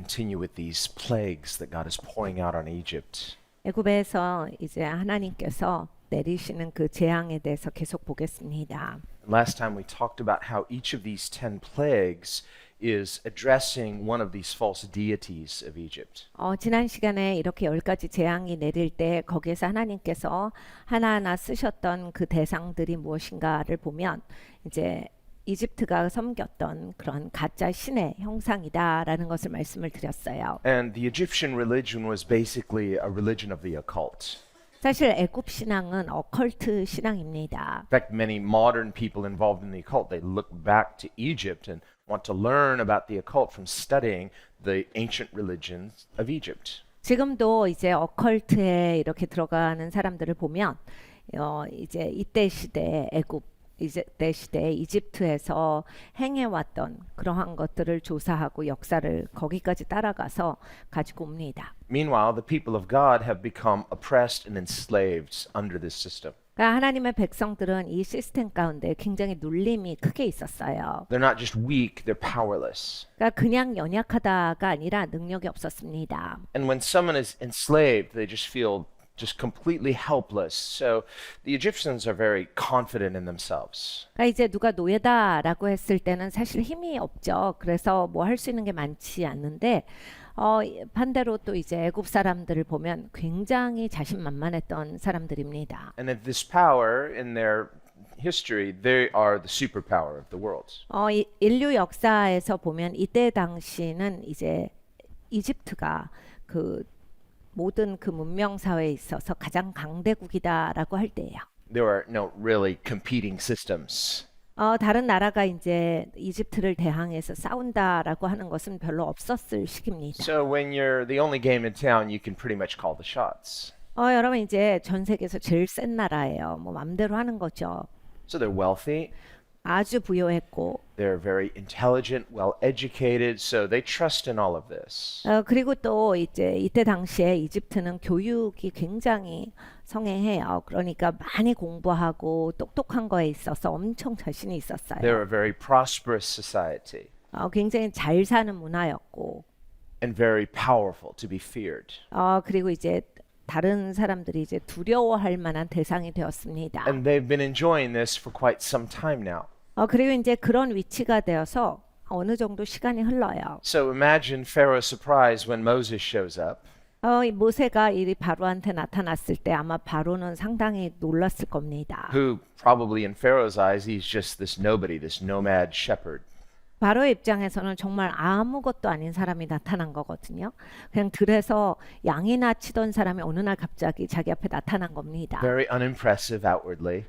continue with these plagues that God is pouring out on Egypt. 애굽에서 이제 하나님께서 내리시는 그 재앙에 대해서 계속 보겠습니다. Last time we talked about how each of these 10 plagues is addressing one of these false deities of Egypt. 지난 시간에 이렇게 10가지 재앙이 내릴 때 거기에서 하나님께서 하나하나 쓰셨던 그 대상들이 무엇인가를 보면 이제 이집트가 섬겼던 그런 가짜 신의 형상이다라는 것을 말씀을 드렸어요. And the Egyptian religion was basically a religion of the occult. 사실 애굽 신앙은 어컬트 신앙입니다. In fact, many modern people involved in the occult, they look back to Egypt and want to learn about the occult from studying the ancient religions of Egypt. 지금도 이제 어컬트에 이렇게 들어가는 사람들을 보면 이제 이때 시대 애굽 이때 시대 이집트에서 행해왔던 그러한 것들을 조사하고 역사를 거기까지 따라가서 가지고 옵니다. Meanwhile, the people of God have become oppressed and enslaved under this system. 그러니까 하나님의 백성들은 이 시스템 가운데 굉장히 눌림이 크게 있었어요. They're not just weak, they're powerless. 그러니까 그냥 연약하다가 아니라 능력이 없었습니다. And when someone is enslaved, they just feel just completely helpless. So the Egyptians are very confident in themselves. 그러니까 이제 누가 노예다라고 했을 때는 사실 힘이 없죠. 그래서 뭐 할 수 있는 게 많지 않는데 반대로 또 이제 애굽 사람들을 보면 굉장히 자신만만했던 사람들입니다. And at this power in their history, they are the superpower of the world. 인류 역사에서 보면 이때 당시는 이제 이집트가 그 모든 그 문명 사회에 있어서 가장 강대국이다라고 할 때예요. There are no really competing systems. 다른 나라가 이제 이집트를 대항해서 싸운다라고 하는 것은 별로 없었을 시기입니다. So when you're the only game in town, you can pretty much call the shots. 여러분 이제 전 세계에서 제일 센 나라예요. 뭐 맘대로 하는 거죠. So they're wealthy, 아주 부유했고 they're very intelligent, well educated, so they trust in all of this. 그리고 또 이제 이때 당시에 이집트는 교육이 굉장히 성행해요. 그러니까 많이 공부하고 똑똑한 거에 있어서 엄청 자신이 있었어요. They're a very prosperous society 굉장히 잘 사는 문화였고 and very powerful to be feared. 그리고 이제 다른 사람들이 이제 두려워할 만한 대상이 되었습니다. And they've been enjoying this for quite some time now. 그리고 이제 그런 위치가 되어서 어느 정도 시간이 흘러요. So imagine Pharaoh's surprise when Moses shows up. 이 모세가 이 바로한테 나타났을 때 아마 바로는 상당히 놀랐을 겁니다. Who probably in Pharaoh's eyes, he's just this nobody, this nomad shepherd. 바로의 입장에서는 정말 아무것도 아닌 사람이 나타난 거거든요. 그냥 들에서 양이나 치던 사람이 어느 날 갑자기 자기 앞에 나타난 겁니다. Very unimpressive outwardly.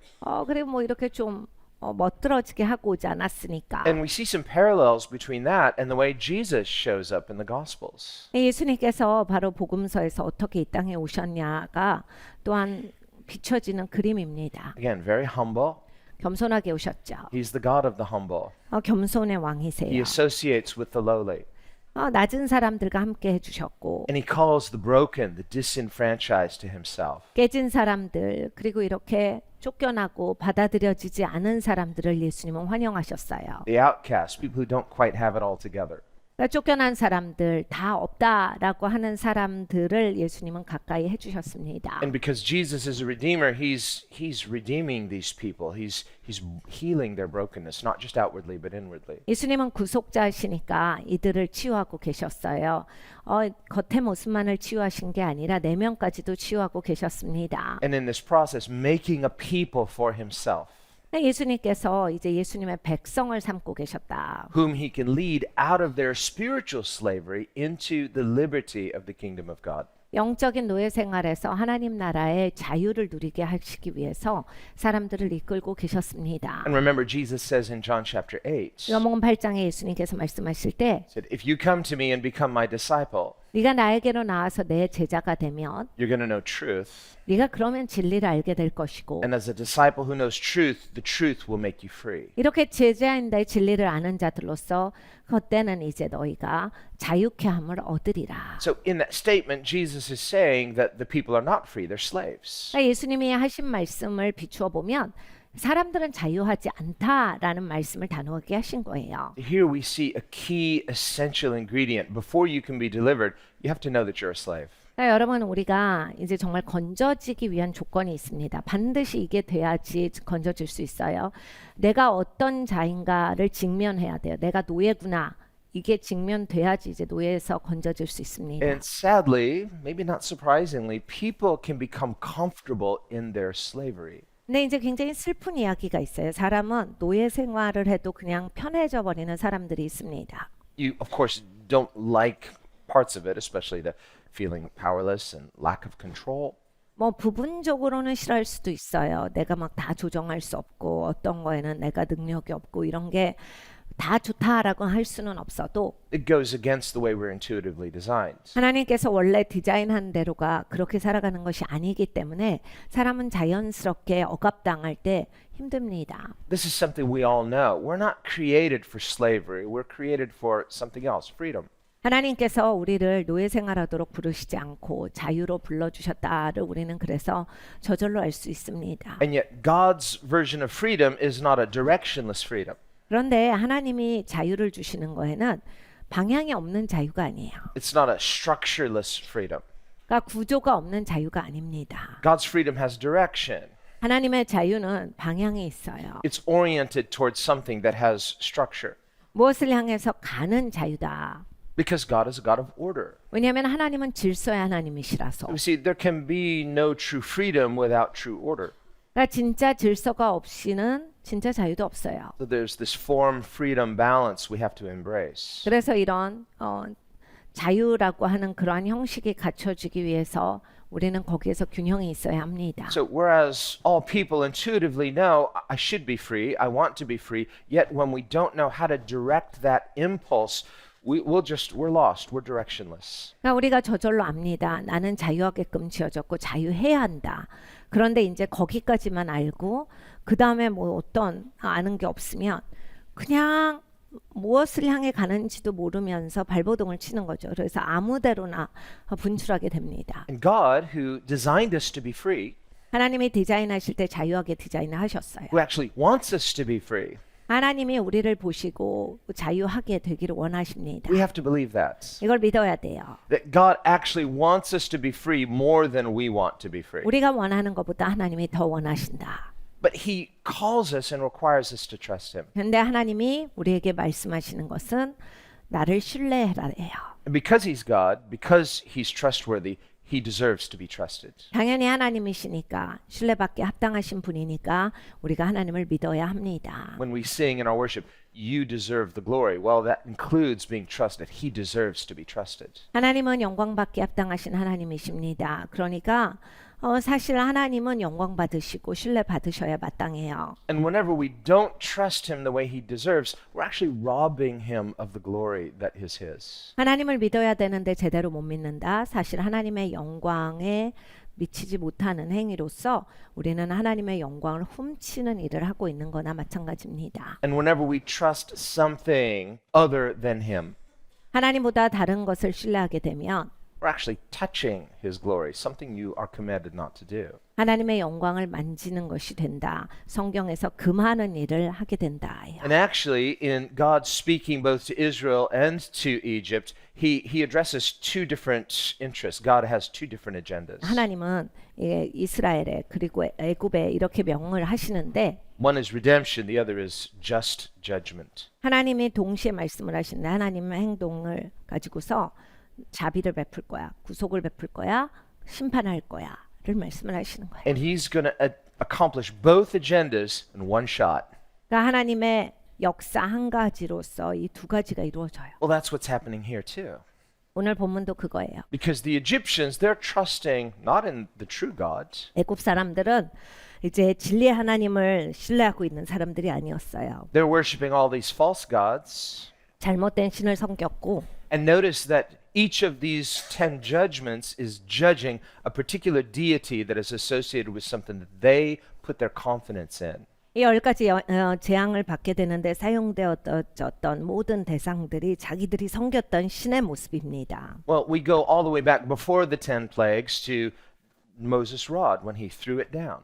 그리고 뭐 이렇게 좀 멋들어지게 하고 오지 않았으니까. And we see some parallels between that and the way Jesus shows up in the Gospels. 예수님께서 바로 복음서에서 어떻게 이 땅에 오셨냐가 또한 비춰지는 그림입니다. Again, very humble. 겸손하게 오셨죠. He's the God of the humble. 겸손의 He 왕이세요. associates with the lowly. 낮은 사람들과 함께 해주셨고 And he calls the broken, the disenfranchised to himself. 깨진 사람들 그리고 이렇게 쫓겨나고 받아들여지지 않은 사람들을 예수님은 환영하셨어요. The outcast, people who don't quite have it all together. 그러니까 쫓겨난 사람들 다 없다라고 하는 사람들을 예수님은 가까이 해주셨습니다. And because Jesus is a redeemer, he's redeeming these people. He's healing their brokenness, not just outwardly but inwardly. 예수님은 구속자이시니까 이들을 치유하고 계셨어요. 겉의 모습만을 치유하신 게 아니라 내면까지도 치유하고 계셨습니다. And in this process, making a people for himself, 예수님께서 이제 예수님의 백성을 삼고 계셨다. whom he can lead out of their spiritual slavery into the liberty of the kingdom of God. 영적인 노예 생활에서 하나님 나라의 자유를 누리게 하시기 위해서 사람들을 이끌고 계셨습니다. And remember, Jesus says in John chapter 8, 요한복음 8장에 예수님께서 말씀하실 때 said, if you come to me and become my disciple, 네가 나에게로 나와서 내 제자가 되면 you're going to know truth. 네가 그러면 진리를 알게 될 것이고 And as a disciple who knows truth, the truth will make you free. 이렇게 제자인데 진리를 아는 자들로서 그때는 이제 너희가 자유케 함을 얻으리라. So in that statement, Jesus is saying that the people are not free, they're slaves. 예수님이 하신 말씀을 비추어 보면 사람들은 자유하지 않다라는 말씀을 단호하게 하신 거예요. Here we see a key essential ingredient. Before you can be delivered, you have to know that you're a slave. 그러니까 여러분 우리가 이제 정말 건져지기 위한 조건이 있습니다. 반드시 이게 돼야지 건져질 수 있어요. 내가 어떤 자인가를 직면해야 돼요. 내가 노예구나. 이게 직면돼야지 이제 노예에서 건져질 수 있습니다. And sadly, maybe not surprisingly, people can become comfortable in their slavery. 근데 이제 굉장히 슬픈 이야기가 있어요. 사람은 노예 생활을 해도 그냥 편해져 버리는 사람들이 있습니다. You, of course, don't like parts of it, especially the feeling powerless and lack of control. 뭐 부분적으로는 싫어할 수도 있어요. 내가 막 다 조정할 수 없고 어떤 거에는 내가 능력이 없고 이런 게 다 좋다라고 할 수는 없어도 It goes against the way we're intuitively designed. 하나님께서 원래 디자인한 대로가 그렇게 살아가는 것이 아니기 때문에 사람은 자연스럽게 억압당할 때 힘듭니다. This is something we all know. We're not created for slavery. We're created for something else, freedom. 하나님께서 우리를 노예 생활하도록 부르시지 않고 자유로 불러주셨다를 우리는 그래서 저절로 알 수 있습니다. And yet, God's version of freedom is not a directionless freedom. 그런데 하나님이 자유를 주시는 거에는 방향이 없는 자유가 아니에요. It's not a structureless freedom. 그러니까 구조가 없는 자유가 아닙니다. God's freedom has direction. 하나님의 자유는 방향이 있어요. It's oriented towards something that has structure. 무엇을 향해서 가는 자유다. Because God is a God of order. 왜냐하면 하나님은 질서의 하나님이시라서. You see, there can be no true freedom without true order. 그러니까 진짜 질서가 없이는 진짜 자유도 없어요. So there's this form freedom balance we have to embrace. 그래서 이런 자유라고 하는 그러한 형식이 갖춰지기 위해서 우리는 거기에서 균형이 있어야 합니다. So whereas all people intuitively know I should be free, I want to be free, yet when we don't know how to direct that impulse, we're lost, we're directionless. 그러니까 우리가 저절로 압니다. 나는 자유하게끔 지어졌고 자유해야 한다. 그런데 이제 거기까지만 알고 그 다음에 뭐 어떤 아는 게 없으면 그냥 무엇을 향해 가는지도 모르면서 발버둥을 치는 거죠. 그래서 아무데로나 분출하게 됩니다. And God, who designed us to be free, 하나님이 디자인하실 때 자유하게 디자인을 하셨어요. who actually wants us to be free, 하나님이 우리를 보시고 자유하게 되기를 원하십니다. we have to believe that. 이걸 믿어야 돼요. That God actually wants us to be free more than we want to be free. 우리가 원하는 것보다 하나님이 더 원하신다. But He calls us and requires us to trust Him. 그런데 하나님이 우리에게 말씀하시는 것은 나를 신뢰해라예요. And because He's God, because He's trustworthy, He deserves to be trusted. 당연히 하나님이시니까 신뢰받기 합당하신 분이니까 우리가 하나님을 믿어야 합니다. When we sing in our worship, you deserve the glory. Well, that includes being trusted. He deserves to be trusted. 하나님은 영광받기 합당하신 하나님이십니다. 그러니까 사실 하나님은 영광 받으시고 신뢰 받으셔야 마땅해요. And whenever we don't trust Him the way He deserves, we're actually robbing Him of the glory that is His. 하나님을 믿어야 되는데 제대로 못 믿는다. 사실 하나님의 영광에 미치지 못하는 행위로서 우리는 하나님의 영광을 훔치는 일을 하고 있는 거나 마찬가지입니다. And whenever we trust something other than Him, 하나님보다 다른 것을 신뢰하게 되면 we're actually touching His glory, something you are commanded not to do. 하나님의 영광을 만지는 것이 된다. 성경에서 금하는 일을 하게 된다. And actually, in God speaking both to Israel and to Egypt, He addresses two different interests. God has two different agendas. 하나님은 이스라엘에 그리고 애굽에 이렇게 명을 하시는데 One is redemption, the other is just judgment. 하나님이 동시에 말씀을 하시는데 하나님의 행동을 가지고서 자비를 베풀 거야, 구속을 베풀 거야, 심판할 거야를 말씀을 하시는 거예요. And He's going to accomplish both agendas in one shot. 그러니까 하나님의 역사 한 가지로서 이 두 가지가 이루어져요. Well, that's what's happening here too. 오늘 본문도 그거예요. Because the Egyptians, they're trusting not in the true God. 애굽 사람들은 이제 진리의 하나님을 신뢰하고 있는 사람들이 아니었어요. They're worshiping all these false gods. 잘못된 신을 섬겼고 And notice that each of these 10 judgments is judging a particular deity that is associated with something that they put their confidence in. 이 10가지 재앙을 받게 되는데 사용되었던 모든 대상들이 자기들이 섬겼던 신의 모습입니다. Well, we go all the way back before the 10 plagues to Moses' rod when he threw it down.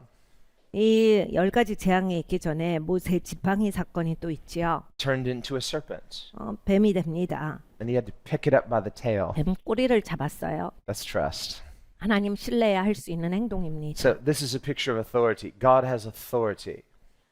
이 10가지 재앙이 있기 전에 모세 지팡이 사건이 또 있지요. Turned into a serpent. 뱀이 됩니다. And he had to pick it up by the tail. 뱀 꼬리를 잡았어요. That's trust. 하나님 신뢰해야 할 수 있는 행동입니다. So this is a picture of authority. God has authority.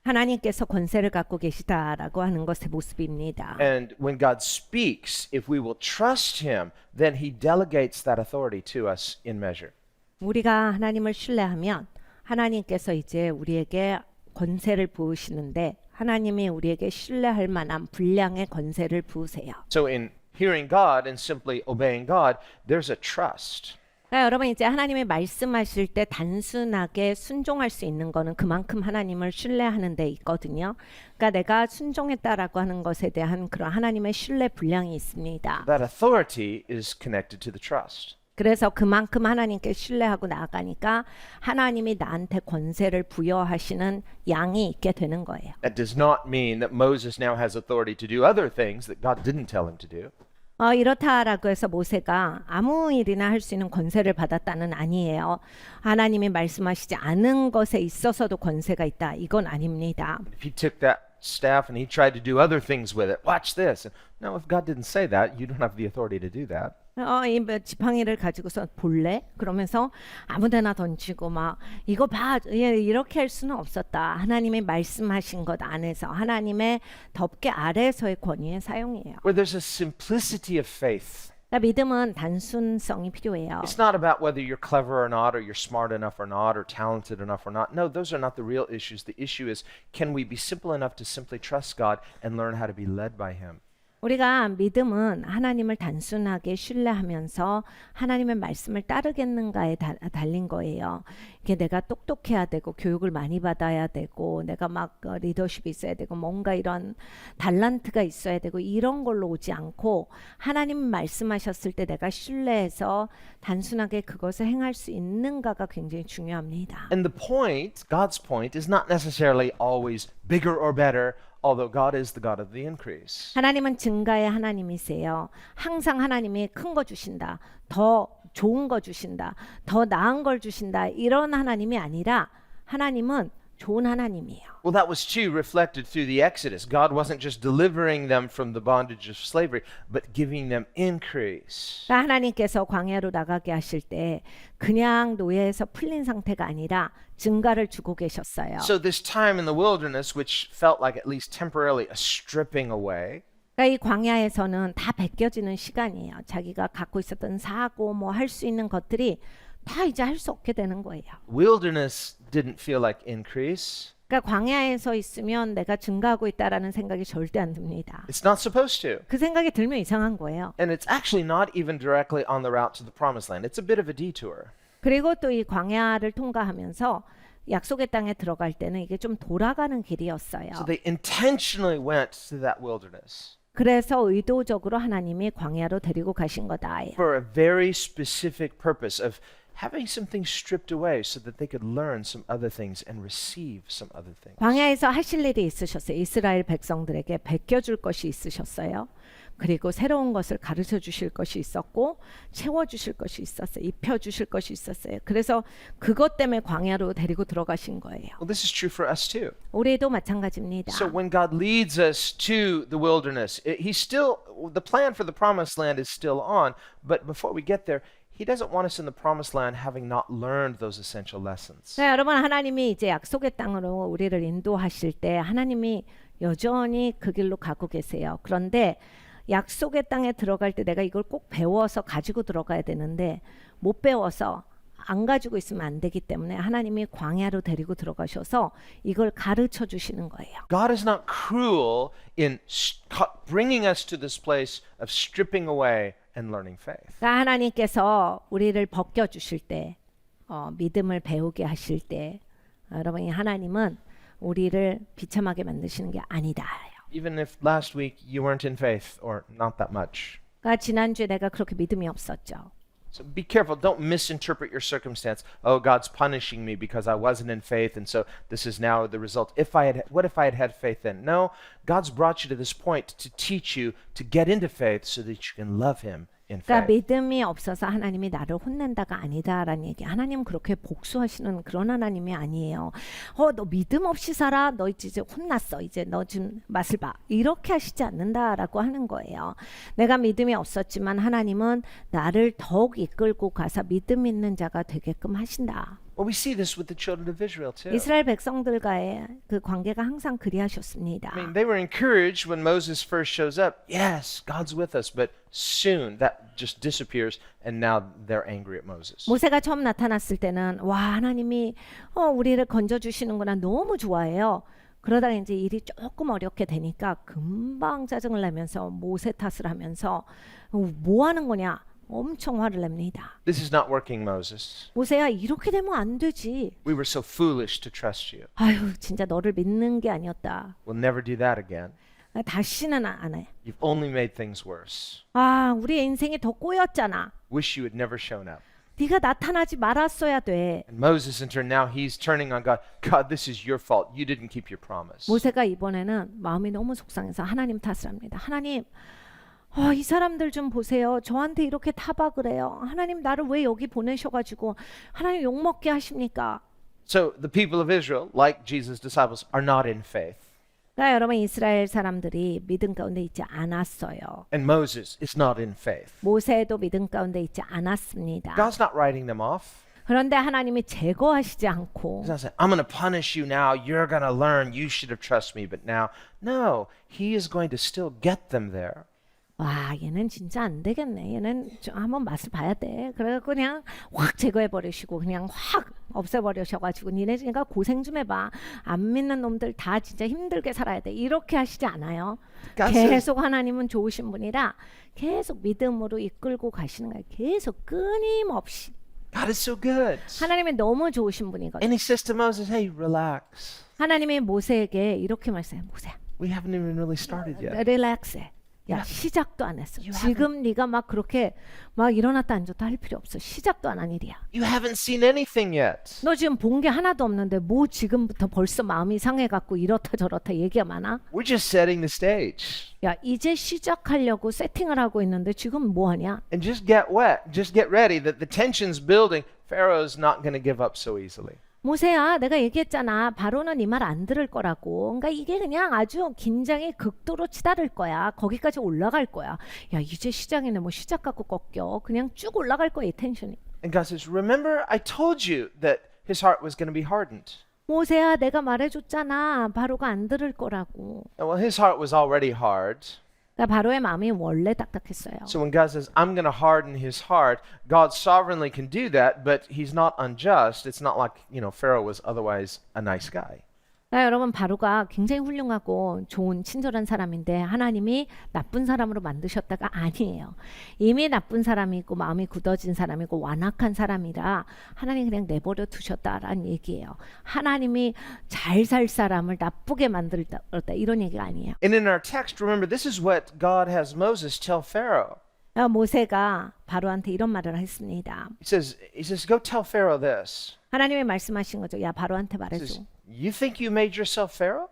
하나님께서 권세를 갖고 계시다라고 하는 것의 모습입니다. And when God speaks, if we will trust him, then he delegates that authority to us in measure. 우리가 하나님을 신뢰하면 하나님께서 이제 우리에게 권세를 부으시는데 하나님이 우리에게 신뢰할 만한 분량의 권세를 부으세요. So in hearing God and simply obeying God, there's a trust. 그러니까 여러분 이제 하나님이 말씀하실 때 단순하게 순종할 수 있는 거는 그만큼 하나님을 신뢰하는 데 있거든요. 그러니까 내가 순종했다라고 하는 것에 대한 그런 하나님의 신뢰 분량이 있습니다. That authority is connected to the trust. 그래서 그만큼 하나님께 신뢰하고 나아가니까 하나님이 나한테 권세를 부여하시는 양이 있게 되는 거예요. That does not mean that Moses now has authority to do other things that God didn't tell him to do. 이렇다라고 해서 모세가 아무 일이나 할 수 있는 권세를 받았다는 아니에요. 하나님이 말씀하시지 않은 것에 있어서도 권세가 있다. 이건 아닙니다. If he took that staff and he tried to do other things with it, watch this. No, if God didn't say that, you don't have the authority to do that. 이 지팡이를 가지고서 볼래? 그러면서 아무데나 던지고 막 이거 봐, 이렇게 할 수는 없었다. 하나님이 말씀하신 것 안에서 하나님의 덮개 아래에서의 권위의 사용이에요. Where there's a simplicity of faith. 그러니까 믿음은 단순성이 필요해요. It's not about whether you're clever or not, or you're smart enough or not, or talented enough or not. No, those are not the real issues. The issue is, can we be simple enough to simply trust God and learn how to be led by him? 우리가 믿음은 하나님을 단순하게 신뢰하면서 하나님의 말씀을 따르겠는가에 달린 거예요. 이게 내가 똑똑해야 되고 교육을 많이 받아야 되고 내가 막 리더십이 있어야 되고 뭔가 이런 달란트가 있어야 되고 이런 걸로 오지 않고 하나님 말씀하셨을 때 내가 신뢰해서 단순하게 그것을 행할 수 있는가가 굉장히 중요합니다. And the point, God's point, is not necessarily always bigger or better, although God is the God of the increase. 하나님은 증가의 하나님이세요. 항상 하나님이 큰 거 주신다. 더 좋은 거 주신다. 더 나은 걸 주신다. 이런 하나님이 아니라 하나님은 좋은 하나님이에요. Well, that was too reflected through the Exodus. God wasn't just delivering them from the bondage of slavery, but giving them increase. 그러니까 하나님께서 광야로 나가게 하실 때 그냥 노예에서 풀린 상태가 아니라 증가를 주고 계셨어요. So this time in the wilderness, which felt like at least temporarily a stripping away, 그러니까 이 광야에서는 다 벗겨지는 시간이에요. 자기가 갖고 있었던 사고 뭐 할 수 있는 것들이 다 이제 할 수 없게 되는 거예요. wilderness didn't feel like increase. 그러니까 광야에서 있으면 내가 증가하고 있다라는 생각이 절대 안 듭니다. It's not supposed to. 그 생각이 들면 이상한 거예요. And it's actually not even directly on the route to the promised land. It's a bit of a detour. 그리고 또 이 광야를 통과하면서 약속의 땅에 들어갈 때는 이게 좀 돌아가는 길이었어요. So they intentionally went to that wilderness 그래서 의도적으로 하나님이 광야로 데리고 가신 거다. for a very specific purpose of having some things stripped away so that they could learn some other things and receive some other things. 광야에서 하실 일이 있으셨어요. 이스라엘 백성들에게 베껴줄 것이 있으셨어요. 그리고 새로운 것을 가르쳐 주실 것이 있었고 채워 주실 것이 있었어요. 입혀 주실 것이 있었어요. 그래서 그것 때문에 광야로 데리고 들어가신 거예요. Well, this is true for us too. 우리도 마찬가지입니다. So when God leads us to the wilderness, the plan for the promised land is still on, but before we get there, He doesn't want us in the promised land having not learned those essential lessons. 네, 여러분 하나님이 이제 약속의 땅으로 우리를 인도하실 때 하나님이 여전히 그 길로 가고 계세요. 그런데 약속의 땅에 들어갈 때 내가 이걸 꼭 배워서 가지고 들어가야 되는데 못 배워서 안 가지고 있으면 안 되기 때문에 하나님이 광야로 데리고 들어가셔서 이걸 가르쳐 주시는 거예요. God is not cruel in bringing us to this place of stripping away and learning faith. 그러니까 하나님께서 우리를 벗겨 주실 때 믿음을 배우게 하실 때 여러분 하나님은 우리를 비참하게 만드시는 게 아니다. Even if last week you weren't in faith or not that much. 그러니까 지난주에 내가 그렇게 믿음이 없었죠. So be careful. Don't misinterpret your circumstance. Oh, God's punishing me because I wasn't in faith, and so this is now the result. What if I had had faith then? No, God's brought you to this point to teach you to get into faith so that you can love Him in 그러니까 faith. 믿음이 없어서 하나님이 나를 혼낸다가 아니다라는 얘기. 하나님 그렇게 복수하시는 그런 하나님이 아니에요. 너 믿음 없이 살아. 너 이제 혼났어. 이제 너 좀 맛을 봐. 이렇게 하시지 않는다라고 하는 거예요. 내가 믿음이 없었지만 하나님은 나를 더욱 이끌고 가서 믿음 있는 자가 되게끔 하신다. Well, we see this with the children of Israel too. 이스라엘 백성들과의 그 관계가 항상 그리하셨습니다. I mean, they were encouraged when Moses first shows up. Yes, God's with us, but soon that just disappears, and now they're angry at Moses. 모세가 처음 나타났을 때는 와 하나님이 우리를 건져 주시는구나 너무 좋아해요. 그러다가 이제 일이 조금 어렵게 되니까 금방 짜증을 내면서 모세 탓을 하면서 뭐 하는 거냐 엄청 화를 냅니다. This is not working, Moses. 모세야 이렇게 되면 안 되지. We were so foolish to trust you. 아유 진짜 너를 믿는 게 아니었다. We'll never do that again. 다시는 안 해. You've only made things worse. 아 우리의 인생이 더 꼬였잖아. Wish you had never shown up. 네가 나타나지 말았어야 돼. And Moses, in turn, now he's turning on God. God, this is your fault. You didn't keep your promise. 모세가 이번에는 마음이 너무 속상해서 하나님 탓을 합니다. 하나님, 이 사람들 좀 보세요. 저한테 이렇게 타박을 해요. 하나님 나를 왜 여기 보내셔가지고 하나님 욕먹게 하십니까? So the people of Israel, like Jesus' disciples, are not in faith. 그러니까 여러분 이스라엘 사람들이 믿음 가운데 있지 않았어요. And Moses is not in faith. 모세도 믿음 가운데 있지 않았습니다. God's not writing them off. 그런데 하나님이 제거하시지 않고 He's not saying, I'm going to punish you now. You're going to learn. You should have trusted me. But now, no, he is going to still get them there. 와 얘는 진짜 안 되겠네. 얘는 좀 한번 맛을 봐야 돼. 그래서 그냥 확 제거해 버리시고 그냥 확 없애 버리셔가지고 니네 그러니까 고생 좀 해봐. 안 믿는 놈들 다 진짜 힘들게 살아야 돼. 이렇게 하시지 않아요. God says, 계속 하나님은 좋으신 분이라 계속 믿음으로 이끌고 가시는 거예요. 계속 끊임없이. God is so good. 하나님이 너무 좋으신 분이거든요. And he says to Moses, hey, relax. 하나님이 모세에게 이렇게 말씀해요. 모세야, We haven't even really started yet. 릴렉스해. 야 시작도 안 했어. 지금 네가 막 그렇게 막 일어났다 앉았다 할 필요 없어. 시작도 안 한 일이야. You haven't seen anything yet. 너 지금 본 게 하나도 없는데 뭐 지금부터 벌써 마음이 상해갖고 이렇다 저렇다 얘기가 많아? We're just setting the stage. 야 이제 시작하려고 세팅을 하고 있는데 지금 뭐 하냐? And just get wet. Just get ready that the tension's building. Pharaoh's not going to give up so easily. 모세야 내가 얘기했잖아. 바로는 이 말 안 들을 거라고. 그러니까 이게 그냥 아주 긴장이 극도로 치달을 거야. 거기까지 올라갈 거야. 야 이제 시작이네. 뭐 시작 갖고 꺾여. 그냥 쭉 올라갈 거야 이 텐션이. And God says, remember, I told you that his heart was going to be hardened. 모세야 내가 말해줬잖아. 바로가 안 들을 거라고. Well, his heart was already hard. 그러니까 바로의 마음이 원래 딱딱했어요. So when God says, I'm going to harden his heart, God sovereignly can do that, but he's not unjust. It's not like, Pharaoh was otherwise a nice guy. 그러니까 여러분 바로가 굉장히 훌륭하고 좋은 친절한 사람인데 하나님이 나쁜 사람으로 만드셨다가 아니에요. 이미 나쁜 사람이고 마음이 굳어진 사람이고 완악한 사람이라 하나님 그냥 내버려 두셨다라는 얘기예요. 하나님이 잘 살 사람을 나쁘게 만들다 이런 얘기가 아니에요. And in our text, remember, this is what God has Moses tell Pharaoh. 모세가 바로한테 이런 말을 했습니다. He says, go tell Pharaoh this. 하나님이 말씀하신 거죠. 야 바로한테 He 말해줘. says, you think you made yourself Pharaoh?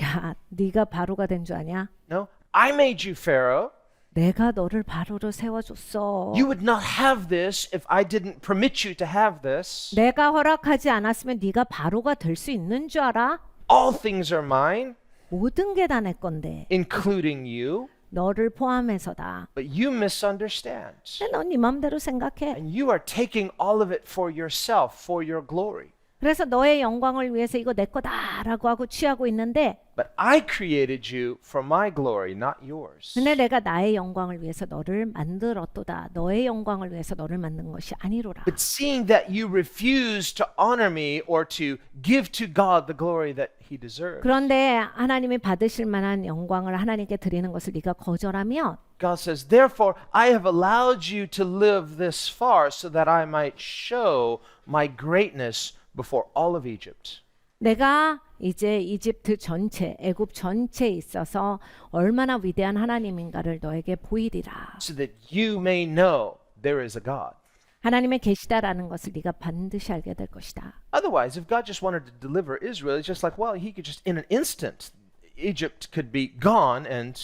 야 네가 바로가 된 줄 아냐? No, I made you Pharaoh. 내가 너를 바로로 세워줬어. You would not have this if I didn't permit you to have this. 내가 허락하지 않았으면 네가 바로가 될 수 있는 줄 알아? All things are mine, 모든 게 다 내 건데 including you, 너를 포함해서다. but you misunderstand. 근데 넌 네 맘대로 생각해. And you are taking all of it for yourself, for your glory. 그래서 너의 영광을 위해서 이거 내 거다라고 하고 취하고 있는데 But I created you for my glory, not yours. 근데 내가 나의 영광을 위해서 너를 만들었도다. 너의 영광을 위해서 너를 만든 것이 아니로라. But seeing that you refuse to honor me or to give to God the glory that he deserves. 그런데 하나님이 받으실 만한 영광을 하나님께 드리는 것을 네가 거절하면 God says, therefore, I have allowed you to live this far so that I might show my greatness before all of Egypt. 내가 이제 이집트 전체, 애굽 전체에 있어서 얼마나 위대한 하나님인가를 너에게 보이리라. So that you may know there is a God. 하나님의 계시다라는 것을 네가 반드시 알게 될 것이다. Otherwise, if God just wanted to deliver Israel, it's just like, well, he could just, in an instant, Egypt could be gone and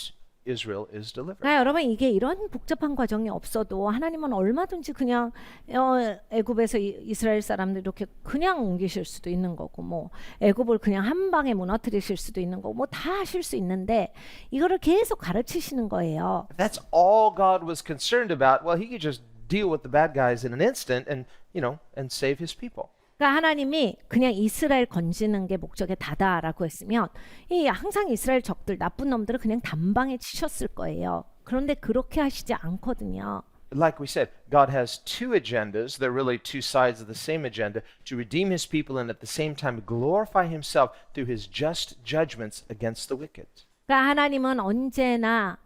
Israel is delivered. 그러니까 여러분 이게 이런 복잡한 과정이 없어도 하나님은 얼마든지 그냥 애굽에서 이스라엘 사람들 이렇게 그냥 옮기실 수도 있는 거고 뭐 애굽을 그냥 한 방에 무너뜨리실 수도 있는 거고 뭐 다 하실 수 있는데 이거를 계속 가르치시는 거예요. If that's all God was concerned about, well, he could just deal with the bad guys in an instant and, and save his people. 그러니까 하나님이 그냥 이스라엘 건지는 게 목적의 다다라고 했으면 이 항상 이스라엘 적들 나쁜 놈들을 그냥 단방에 치셨을 거예요. 그런데 그렇게 하시지 않거든요. Like we said, God has two agendas. They're really two sides of the same agenda to redeem his people and at the same time glorify himself through his just judgments against the wicked. 그러니까 하나님은 언제나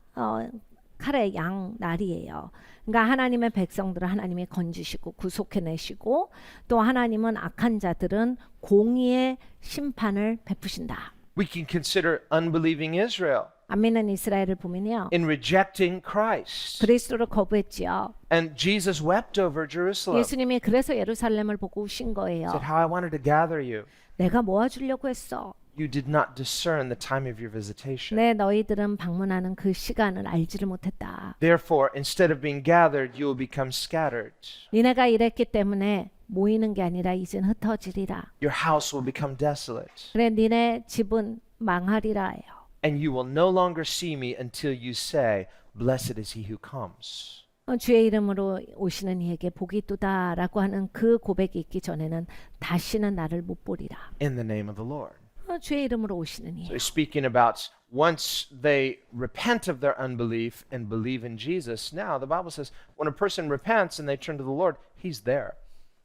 칼의 양 날이에요. 그러니까 하나님의 백성들을 하나님이 건지시고 구속해내시고 또 하나님은 악한 자들은 공의의 심판을 베푸신다. We can consider unbelieving Israel 안 믿는 이스라엘을 보면요. in rejecting Christ. 그리스도를 거부했지요. And Jesus wept over Jerusalem. 예수님이 그래서 예루살렘을 보고 우신 거예요. Said, how I wanted to gather you. 내가 모아주려고 했어. You did not discern the time of your visitation. 네, 너희들은 방문하는 그 시간을 알지를 못했다. Therefore, instead of being gathered, you will become scattered. 니네가 이랬기 때문에 모이는 게 아니라 이젠 흩어지리라. Your house will become desolate. 그래, 니네 집은 망하리라요. And you will no longer see me until you say, blessed is he who comes. 주의 이름으로 오시는 이에게 복이 있도다라고 하는 그 고백이 있기 전에는 다시는 나를 못 보리라. In the name of the Lord. 주의 이름으로 오시는 이. So speaking about once they repent of their unbelief and believe in Jesus, now the Bible says when a person repents and they turn to the Lord, he's there.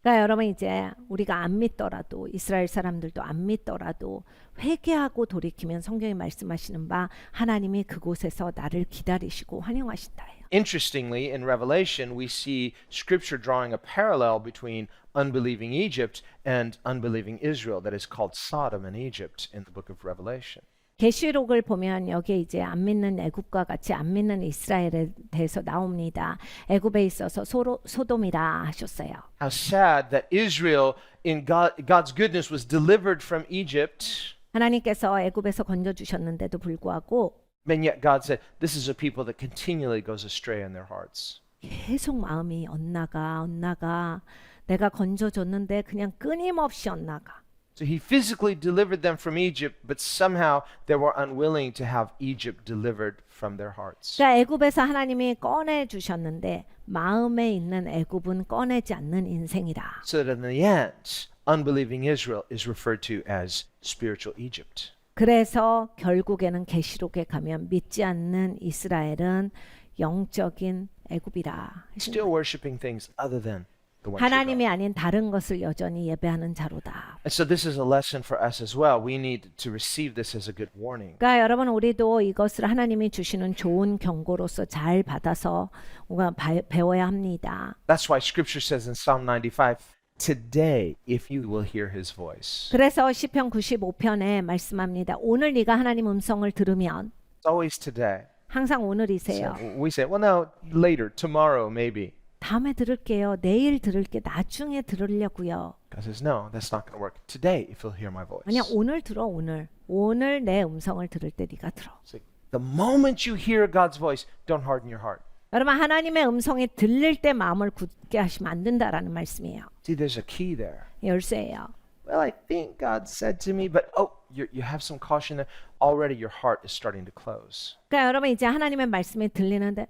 그러니까 여러분 이제 우리가 안 믿더라도 이스라엘 사람들도 안 믿더라도 회개하고 돌이키면 성경이 말씀하시는 바 하나님이 그곳에서 나를 기다리시고 환영하신다예요. Interestingly, in Revelation, we see Scripture drawing a parallel between unbelieving Egypt and unbelieving Israel that is called Sodom and Egypt in the book of Revelation. 계시록을 보면 여기에 이제 안 믿는 애굽과 같이 안 믿는 이스라엘에 대해서 나옵니다. 애굽에 있어서 소돔이라 하셨어요. How sad that Israel, in God's goodness, was delivered from Egypt, 하나님께서 애굽에서 건져 주셨는데도 불구하고 and yet God said, "This is a people that continually goes astray in their hearts." 계속 마음이 엇나가 내가 건져줬는데 그냥 끊임없이 엇나가. So he physically delivered them from Egypt, but somehow they were unwilling to have Egypt delivered from their hearts. 그러니까 애굽에서 하나님이 꺼내 주셨는데 마음에 있는 애굽은 꺼내지 않는 인생이라. So that in the end, unbelieving Israel is referred to as spiritual Egypt. 그래서 결국에는 계시록에 가면 믿지 않는 이스라엘은 영적인 애굽이라. Still worshiping things other than the one true 하나님이 God. 아닌 다른 것을 여전히 예배하는 자로다. And so this is a lesson for us as well. We need to receive this as a good warning. 그러니까 여러분 우리도 이것을 하나님이 주시는 좋은 경고로서 잘 받아서 우리가 배워야 합니다. That's why Scripture says in Psalm 95, "Today, if you will hear His voice." 그래서 시편 95편에 말씀합니다. 오늘 네가 하나님 음성을 들으면 It's always today. 항상 So 오늘이세요. we say, "Well, no, later, tomorrow, maybe." 다음에 들을게요. 내일 들을게. 나중에 들으려고요. God says, "No, that's not going to work. Today, if you'll hear my voice." 아니야 오늘 들어 오늘. 오늘 내 음성을 들을 때 네가 들어. So the moment you hear God's voice, don't harden your heart. 여러분 하나님의 음성이 들릴 때 마음을 굳게 하시면 안 된다라는 말씀이에요. See, there's a key there. 열쇠예요. Well, I think God said to me, but you have some caution there. Already your heart is starting to close. 그러니까 여러분 이제 하나님의 말씀이 들리는데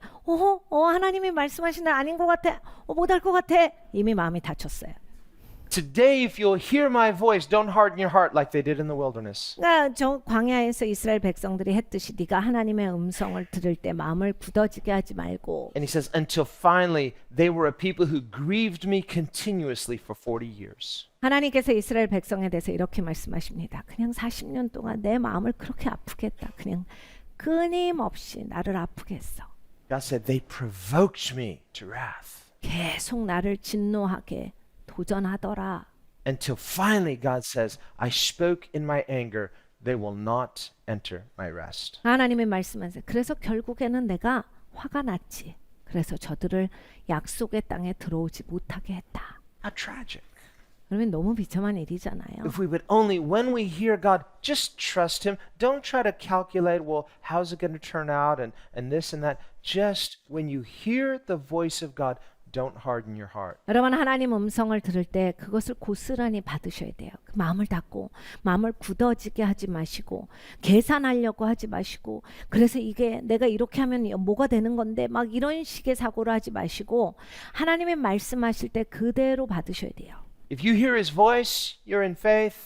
하나님이 말씀하시는 아닌 것 같아. 못할 것 같아. 이미 마음이 닫혔어요. Today, if you'll hear my voice, don't harden your heart like they did in the wilderness. 그러니까 저 광야에서 이스라엘 백성들이 했듯이 네가 하나님의 음성을 들을 때 마음을 굳어지게 하지 말고 And he says, until finally they were a people who grieved me continuously for 40 years. 하나님께서 이스라엘 백성에 대해서 이렇게 말씀하십니다. 그냥 40년 동안 내 마음을 그렇게 아프게 했다. 그냥 끊임없이 나를 아프게 했어. God said, they provoked me to wrath. 계속 나를 진노하게 도전하더라. Until finally God says, I spoke in my anger, they will not enter my rest. 하나님의 말씀하세요. 그래서 결국에는 내가 화가 났지. 그래서 저들을 약속의 땅에 들어오지 못하게 했다. How tragic. 그러면 너무 비참한 일이잖아요. If we would only, when we hear God, just trust Him. Don't try to calculate, well, how's it going to turn out and this and that. Just when you hear the voice of God, don't harden your heart. 여러분 하나님 음성을 들을 때 그것을 고스란히 받으셔야 돼요. 그 마음을 닫고 마음을 굳어지게 하지 마시고 계산하려고 하지 마시고 그래서 이게 내가 이렇게 하면 뭐가 되는 건데 막 이런 식의 사고를 하지 마시고 하나님의 말씀하실 때 그대로 받으셔야 돼요. If you hear His voice, you're in faith.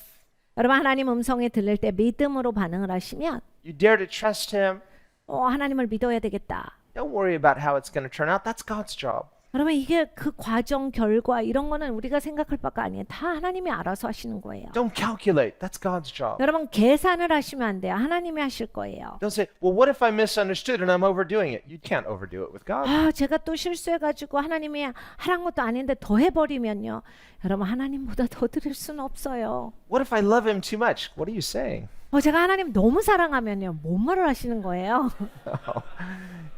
여러분 하나님 음성에 들릴 때 믿음으로 반응을 하시면 You dare to trust Him. 하나님을 믿어야 되겠다. Don't worry about how it's going to turn out. That's God's job. 여러분 이게 그 과정 결과 이런 거는 우리가 생각할 바가 아니에요. 다 하나님이 알아서 하시는 거예요. Don't calculate. That's God's job. 여러분 계산을 하시면 안 돼요. 하나님이 하실 거예요. Don't say, well, what if I misunderstood and I'm overdoing it? You can't overdo it with God. 제가 또 실수해가지고 하나님이 하란 것도 아닌데 더 해버리면요. 여러분 하나님보다 더 드릴 수는 없어요. What if I love Him too much? What are you saying? 제가 하나님 너무 사랑하면요. 뭔 말을 하시는 거예요?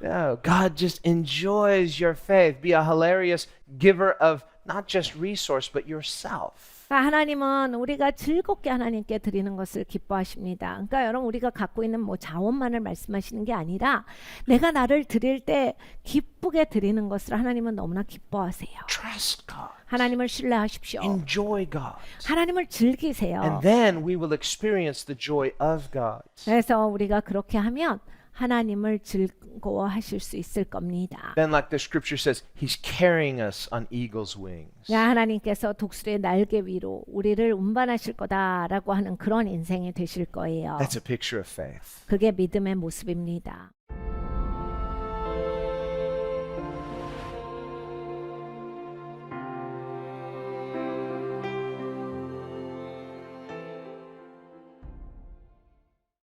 No, God just enjoys your faith. Be a hilarious giver of not just resource, but yourself. 하나님은 우리가 즐겁게 하나님께 드리는 것을 기뻐하십니다. 그러니까 여러분 우리가 갖고 있는 뭐 자원만을 말씀하시는 게 아니라 내가 나를 드릴 때 기쁘게 드리는 것을 하나님은 너무나 기뻐하세요. Trust God. 하나님을 신뢰하십시오. Enjoy God. 하나님을 즐기세요. And then we will experience the joy of God. 그래서 우리가 그렇게 하면 하나님을 즐거워하실 수 있을 겁니다. Then, like the scripture says, He's carrying us on eagle's wings. 하나님께서 독수리의 날개 위로 우리를 운반하실 거다라고 하는 그런 인생이 되실 거예요. That's a picture of faith. 그게 믿음의 모습입니다.